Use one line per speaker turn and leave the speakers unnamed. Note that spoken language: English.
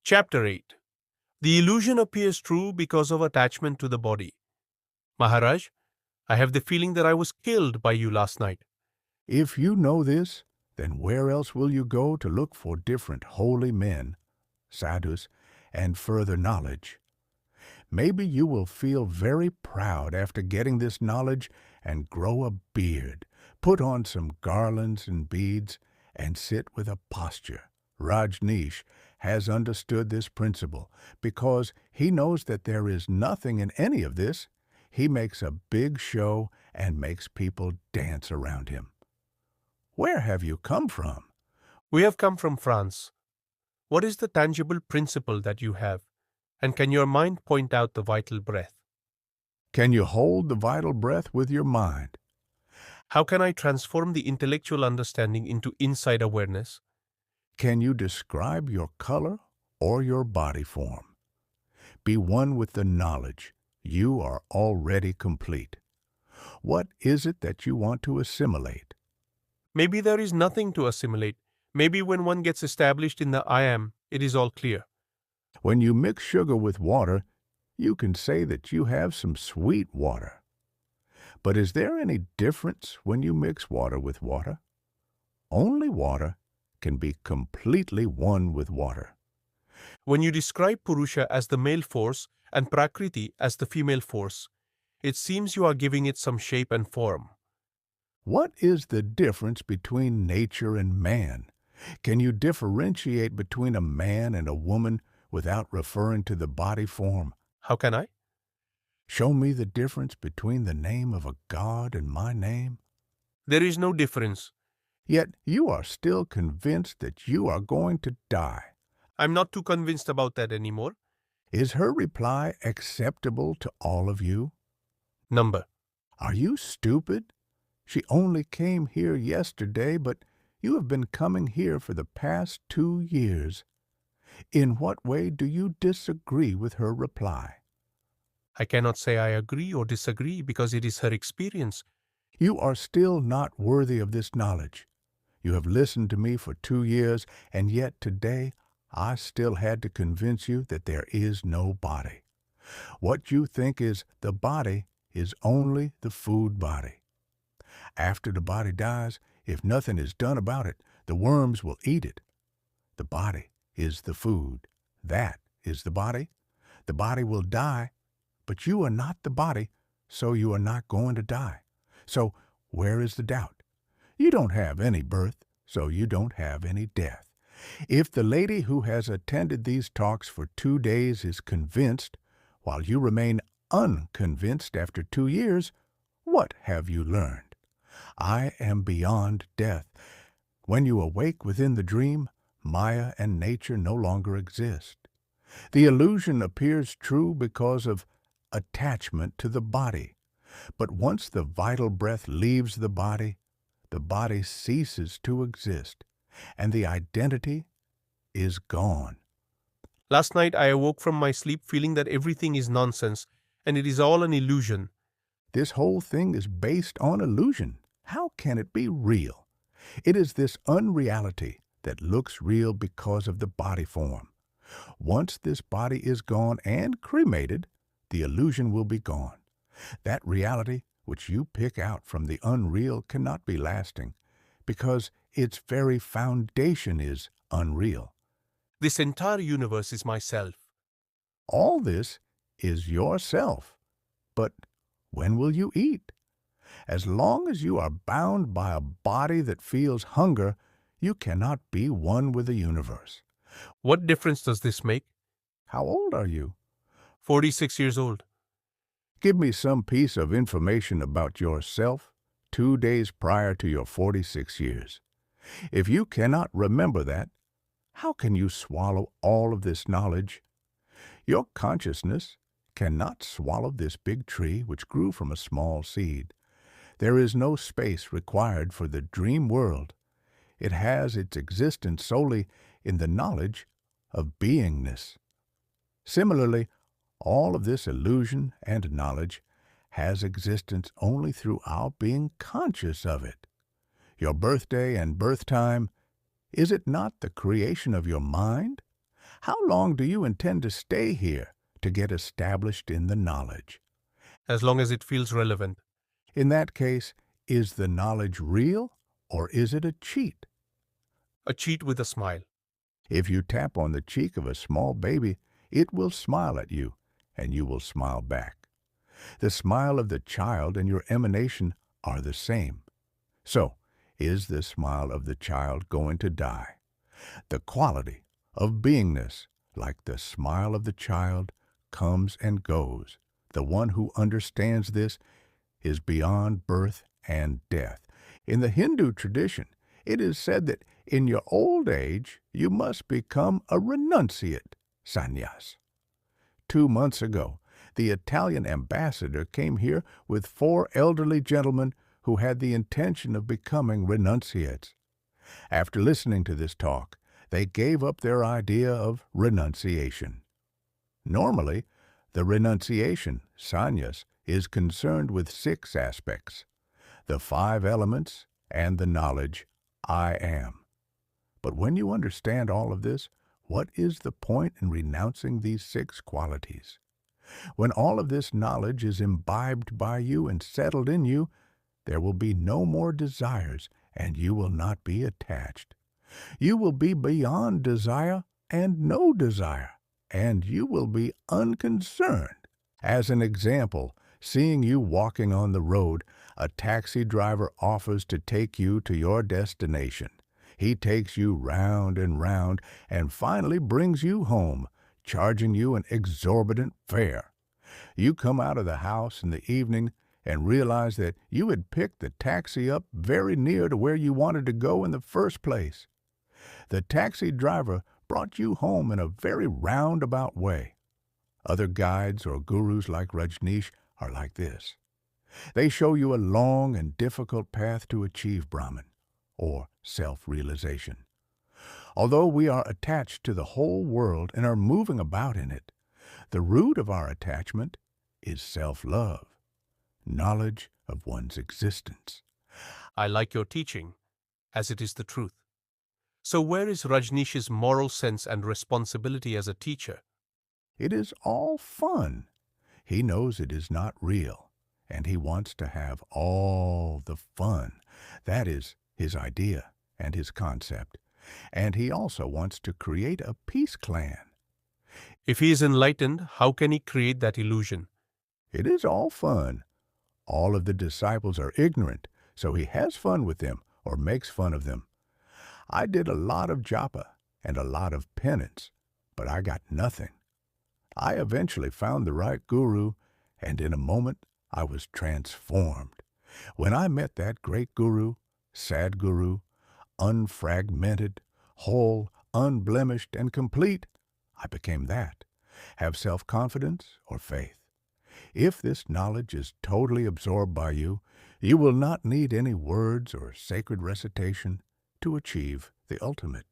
Chapter 8. The illusion appears true because of attachment to the body. Maharaj, I have the feeling that I was killed by you last night.
If you know this, then where else will you go to look for different holy men, sadhus, and further knowledge? Maybe you will feel very proud after getting this knowledge and grow a beard, put on some garlands and beads, and sit with a posture. Rajneesh has understood this principle because he knows that there is nothing in any of this. He makes a big show and makes people dance around him. Where have you come from?
We have come from France. What is the tangible principle that you have? And can your mind point out the vital breath?
Can you hold the vital breath with your mind?
How can I transform the intellectual understanding into inside awareness?
Can you describe your color or your body form? Be one with the knowledge. You are already complete. What is it that you want to assimilate?
Maybe there is nothing to assimilate. Maybe when one gets established in the I am, it is all clear.
When you mix sugar with water, you can say that you have some sweet water. But is there any difference when you mix water with water? Only water can be completely one with water.
When you describe Purusha as the male force and Prakriti as the female force, it seems you are giving it some shape and form.
What is the difference between nature and man? Can you differentiate between a man and a woman without referring to the body form?
How can I?
Show me the difference between the name of a god and my name.
There is no difference.
Yet you are still convinced that you are going to die.
I'm not too convinced about that anymore.
Is her reply acceptable to all of you?
Number.
Are you stupid? She only came here yesterday, but you have been coming here for the past 2 years. In what way do you disagree with her reply?
I cannot say I agree or disagree because it is her experience.
You are still not worthy of this knowledge. You have listened to me for 2 years, and yet today I still had to convince you that there is no body. What you think is the body is only the food body. After the body dies, if nothing is done about it, the worms will eat it. The body is the food. That is the body. The body will die, but you are not the body, so you are not going to die. So where is the doubt? You don't have any birth, so you don't have any death. If the lady who has attended these talks for 2 days is convinced, while you remain unconvinced after 2 years, what have you learned? I am beyond death. When you awake within the dream, Maya and nature no longer exist. The illusion appears true because of attachment to the body. But once the vital breath leaves the body ceases to exist, and the identity is gone.
Last night I awoke from my sleep feeling that everything is nonsense and it is all an illusion.
This whole thing is based on illusion. How can it be real? It is this unreality that looks real because of the body form. Once this body is gone and cremated, the illusion will be gone. That reality which you pick out from the unreal cannot be lasting, because its very foundation is unreal.
This entire universe is myself.
All this is yourself. But when will you eat? As long as you are bound by a body that feels hunger, you cannot be one with the universe.
What difference does this make?
How old are you?
46 years old.
Give me some piece of information about yourself 2 days prior to your 46 years. If you cannot remember that, how can you swallow all of this knowledge? Your consciousness cannot swallow this big tree which grew from a small seed. There is no space required for the dream world. It has its existence solely in the knowledge of beingness. Similarly, all of this illusion and knowledge has existence only through our being conscious of it. Your birthday and birth time, is it not the creation of your mind? How long do you intend to stay here to get established in the knowledge?
As long as it feels relevant.
In that case, is the knowledge real or is it a cheat?
A cheat with a smile.
If you tap on the cheek of a small baby, it will smile at you, and you will smile back. The smile of the child and your emanation are the same. So, is the smile of the child going to die? The quality of beingness, like the smile of the child, comes and goes. The one who understands this is beyond birth and death. In the Hindu tradition, it is said that in your old age, you must become a renunciate, sannyas. 2 months ago, the Italian ambassador came here with 4 elderly gentlemen who had the intention of becoming renunciates. After listening to this talk, they gave up their idea of renunciation. Normally, the renunciation, sannyas, is concerned with 6 aspects: the 5 elements and the knowledge, I am. But when you understand all of this, what is the point in renouncing these 6 qualities? When all of this knowledge is imbibed by you and settled in you, there will be no more desires, and you will not be attached. You will be beyond desire and no desire, and you will be unconcerned. As an example, seeing you walking on the road, a taxi driver offers to take you to your destination. He takes you round and round and finally brings you home, charging you an exorbitant fare. You come out of the house in the evening and realize that you had picked the taxi up very near to where you wanted to go in the first place. The taxi driver brought you home in a very roundabout way. Other guides or gurus like Rajneesh are like this. They show you a long and difficult path to achieve Brahman, or self-realization. Although we are attached to the whole world and are moving about in it, the root of our attachment is self-love, knowledge of one's existence.
I like your teaching, as it is the truth. So where is Rajneesh's moral sense and responsibility as a teacher?
It is all fun. He knows it is not real, and he wants to have all the fun. That is his idea and his concept. And he also wants to create a peace clan.
If he is enlightened, how can he create that illusion?
It is all fun. All of the disciples are ignorant, so he has fun with them or makes fun of them. I did a lot of japa and a lot of penance, but I got nothing. I eventually found the right guru, and in a moment I was transformed. When I met that great guru, Sadguru, unfragmented, whole, unblemished, and complete, I became that. Have self-confidence or faith. If this knowledge is totally absorbed by you, you will not need any words or sacred recitation to achieve the ultimate.